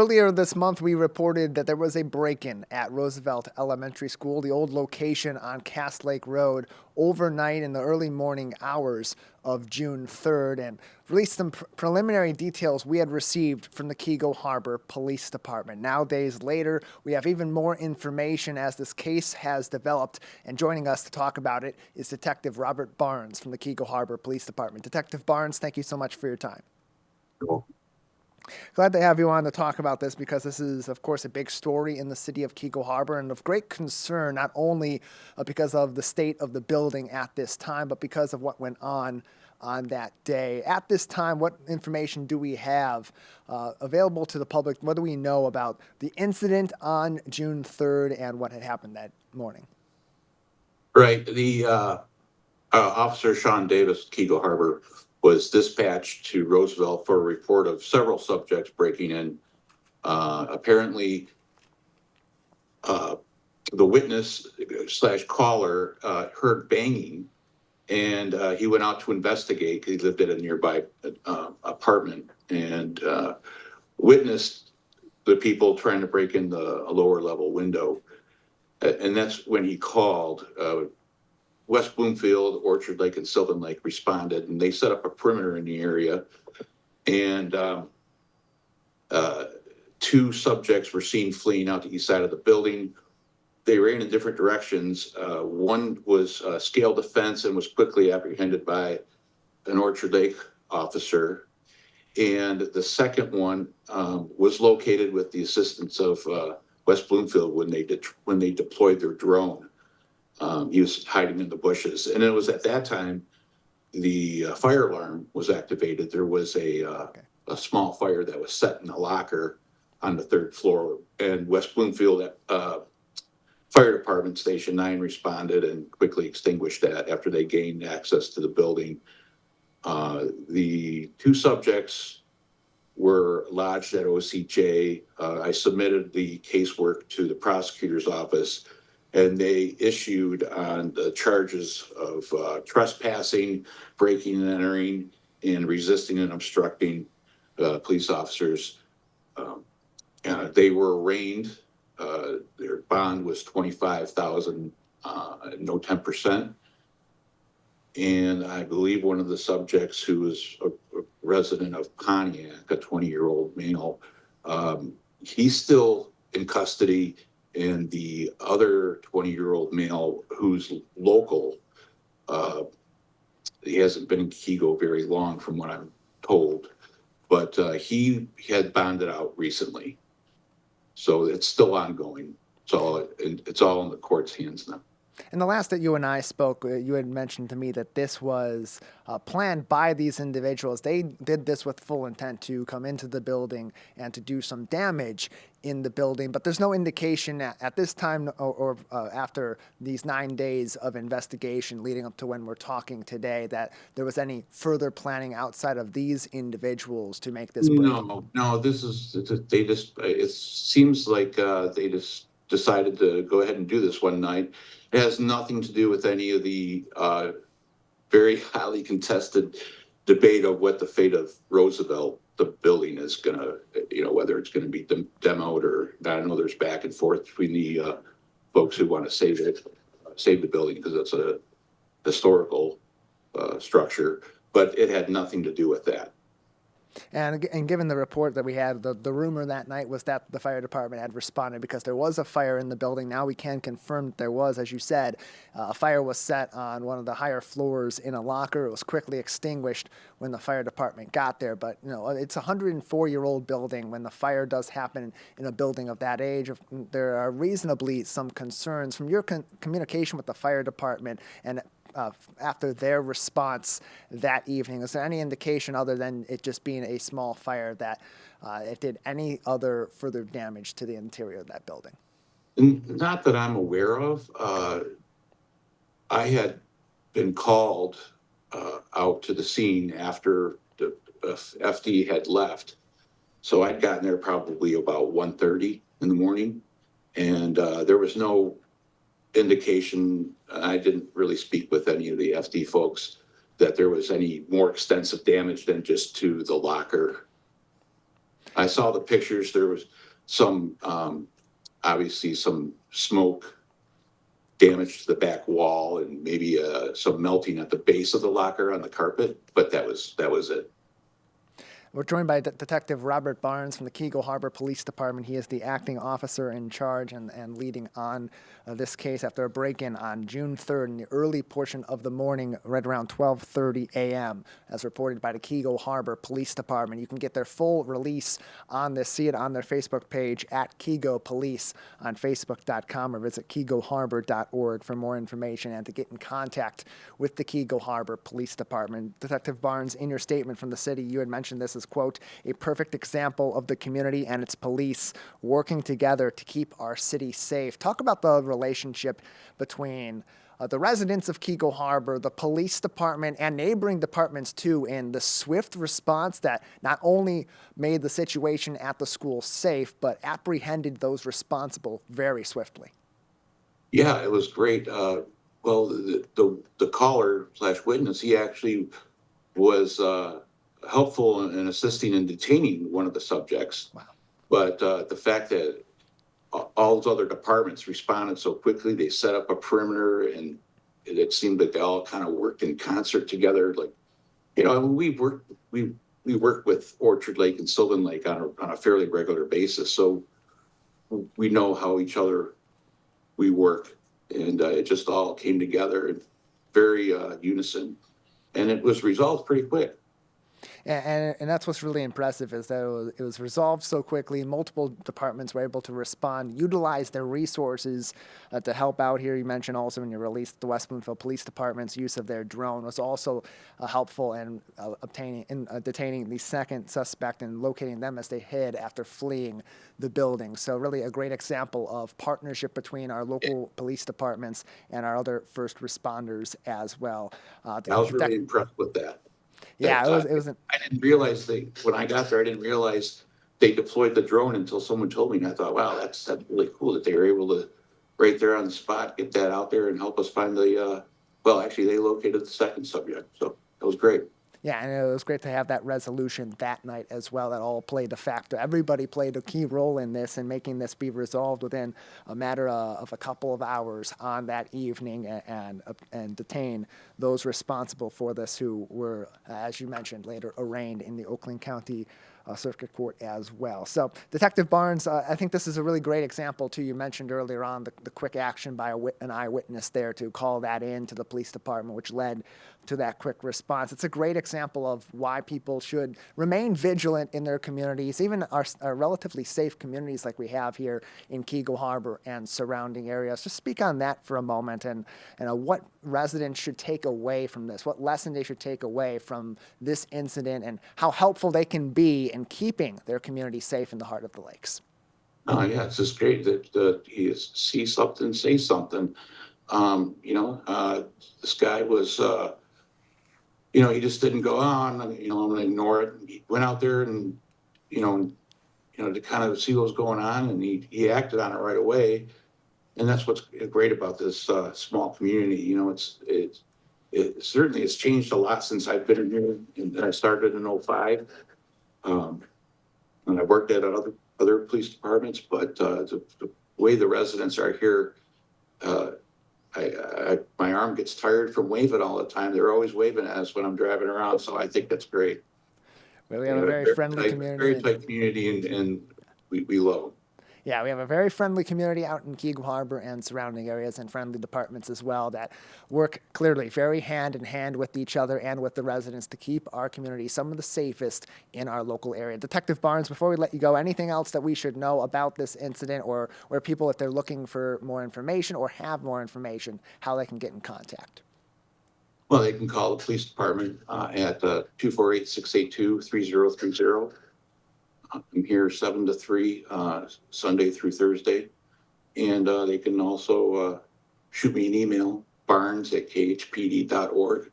Earlier this month, we reported that there was a break-in at Roosevelt Elementary School, the old location on Cass Lake Road, overnight in the early morning hours of June 3rd, and released some preliminary details we had received from the Keego Harbor Police Department. Now, days later, we have even more information as this case has developed, and joining us to talk about it is Detective Robert Barnes from the Keego Harbor Police Department. Detective Barnes, thank you so much for your time. Cool. Glad to have you on to talk about this because this is, of course, a big story in the city of Keego Harbor and of great concern, not only because of the state of the building at this time, but because of what went on that day. At this time, what information do we have available to the public? What do we know about the incident on June 3rd and what had happened that morning? Right. The Officer Sean Davis, Keego Harbor, was dispatched to Roosevelt for a report of several subjects breaking in. Apparently, the witness / caller heard banging, and he went out to investigate. He lived at a nearby apartment and witnessed the people trying to break in a lower level window. And that's when he called. West Bloomfield, Orchard Lake, and Sylvan Lake responded, and they set up a perimeter in the area. And two subjects were seen fleeing out the east side of the building. They ran in different directions. One was scaled the fence and was quickly apprehended by an Orchard Lake officer. And the second one was located with the assistance of West Bloomfield when they deployed their drone. He was hiding in the bushes. And it was at that time the fire alarm was activated. There was a small fire that was set in a locker on the third floor. And West Bloomfield Fire Department Station 9 responded and quickly extinguished that after they gained access to the building. The two subjects were lodged at OCJ. I submitted the casework to the prosecutor's office, and they issued on the charges of trespassing, breaking and entering, and resisting and obstructing police officers. They were arraigned. Their bond was $25,000, no 10%. And I believe one of the subjects, who was a resident of Pontiac, a 20-year-old male, he's still in custody. And the other 20-year-old male, who's local, he hasn't been in Keego very long from what I'm told, but he had bonded out recently. So it's still ongoing. It's all in the court's hands now. And the last that you and I spoke, you had mentioned to me that this was planned by these individuals. They did this with full intent to come into the building and to do some damage in the building. But there's no indication at this time or after these 9 days of investigation leading up to when we're talking today that there was any further planning outside of these individuals to make this break. No, it seems like they just decided to go ahead and do this one night. It has nothing to do with any of the very highly contested debate of what the fate of Roosevelt, the building, is going to, whether it's going to be demoed or not. I know there's back and forth between the folks who want to save the building because it's a historical structure, but it had nothing to do with that. And given the report that we had, the rumor that night was that the fire department had responded because there was a fire in the building. Now we can confirm that there was, as you said, a fire was set on one of the higher floors in a locker. It was quickly extinguished when the fire department got there. But, it's a 104-year-old building. When the fire does happen in a building of that age, there are reasonably some concerns. From your communication with the fire department and after their response that evening, is there any indication other than it just being a small fire that it did any other further damage to the interior of that building? Not that I'm aware of. I had been called out to the scene after the FD had left. So I'd gotten there probably about 1:30 in the morning, and there was no indication. I didn't really speak with any of the FD folks that there was any more extensive damage than just to the locker. I saw the pictures. There was some, obviously some smoke, damage to the back wall, and maybe some melting at the base of the locker on the carpet, but that was it. We're joined by Detective Robert Barnes from the Keego Harbor Police Department. He is the acting officer in charge and leading on this case after a break-in on June 3rd in the early portion of the morning, right around 12:30 a.m., as reported by the Keego Harbor Police Department. You can get their full release on this, see it on their Facebook page at Keego Police on Facebook.com, or visit KeegoHarbor.org for more information and to get in contact with the Keego Harbor Police Department. Detective Barnes, in your statement from the city, you had mentioned this as, quote, a perfect example of the community and its police working together to keep our city safe. Talk about the relationship between the residents of Keego Harbor, the police department, and neighboring departments too, in the swift response that not only made the situation at the school safe, but apprehended those responsible very swiftly. Yeah, it was great. Well, the caller slash witness, he actually was helpful in assisting in detaining one of the subjects. Wow. But the fact that all those other departments responded so quickly, they set up a perimeter, and it seemed like they all kind of worked in concert together. Like, we work with Orchard Lake and Sylvan Lake on a fairly regular basis, so we know how we work, and it just all came together in very unison, and it was resolved pretty quick. And that's what's really impressive, is that it was resolved so quickly. Multiple departments were able to respond, utilize their resources to help out here. You mentioned also in your release the West Bloomfield Police Department's use of their drone was also helpful in detaining the second suspect and locating them as they hid after fleeing the building. So really a great example of partnership between our local police departments and our other first responders as well. I was really impressed with that. Yeah, it was. I didn't realize when I got there, I didn't realize they deployed the drone until someone told me, and I thought, wow, that's really cool that they were able to, right there on the spot, get that out there and help us find actually they located the second subject. So that was great. Yeah, and it was great to have that resolution that night as well. That all played a factor. Everybody played a key role in this and making this be resolved within a matter of a couple of hours on that evening, and detain those responsible for this, who were, as you mentioned, later arraigned in the Oakland County Circuit Court as well. So, Detective Barnes, I think this is a really great example too. You mentioned earlier on the quick action by an eyewitness there to call that in to the police department, which led to that quick response. It's a great example of why people should remain vigilant in their communities, even our relatively safe communities like we have here in Keego Harbor and surrounding areas. Just speak on that for a moment, and what residents should take away from this, what lesson they should take away from this incident, and how helpful they can be in keeping their community safe in the heart of the lakes. Oh yeah, it's just great that he see something, say something. This guy was, he just didn't go on. I'm going to ignore it. He went out there and, to kind of see what was going on, and he acted on it right away. And that's what's great about this small community. It certainly has changed a lot since I've been here. And I started in 2005. And I worked at other police departments, but the way the residents are here, my arm gets tired from waving all the time. They're always waving at us when I'm driving around, so I think that's great. Well, we have a very friendly community. Very tight community, and we love them. Yeah, we have a very friendly community out in Keego Harbor and surrounding areas, and friendly departments as well that work clearly very hand in hand with each other and with the residents to keep our community some of the safest in our local area. Detective Barnes, before we let you go, anything else that we should know about this incident, or where people, if they're looking for more information or have more information, how they can get in contact? Well, they can call the police department at 248-682-3030. I'm here 7 to 3, Sunday through Thursday. And they can also shoot me an email, barnes@khpd.org.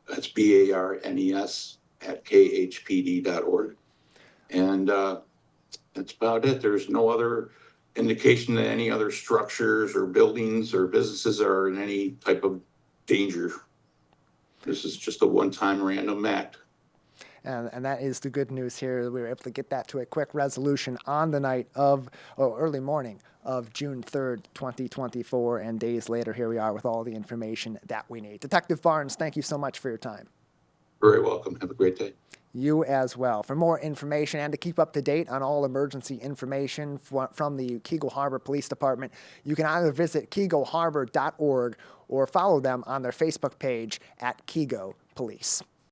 That's BARNES@khpd.org. And that's about it. There's no other indication that any other structures or buildings or businesses are in any type of danger. This is just a one-time random act. And that is the good news here. We were able to get that to a quick resolution on the night of, early morning of June 3rd, 2024. And days later, here we are with all the information that we need. Detective Barnes, thank you so much for your time. Very welcome. Have a great day. You as well. For more information and to keep up to date on all emergency information from the Keego Harbor Police Department, you can either visit keegoharbor.org or follow them on their Facebook page at Keego Police.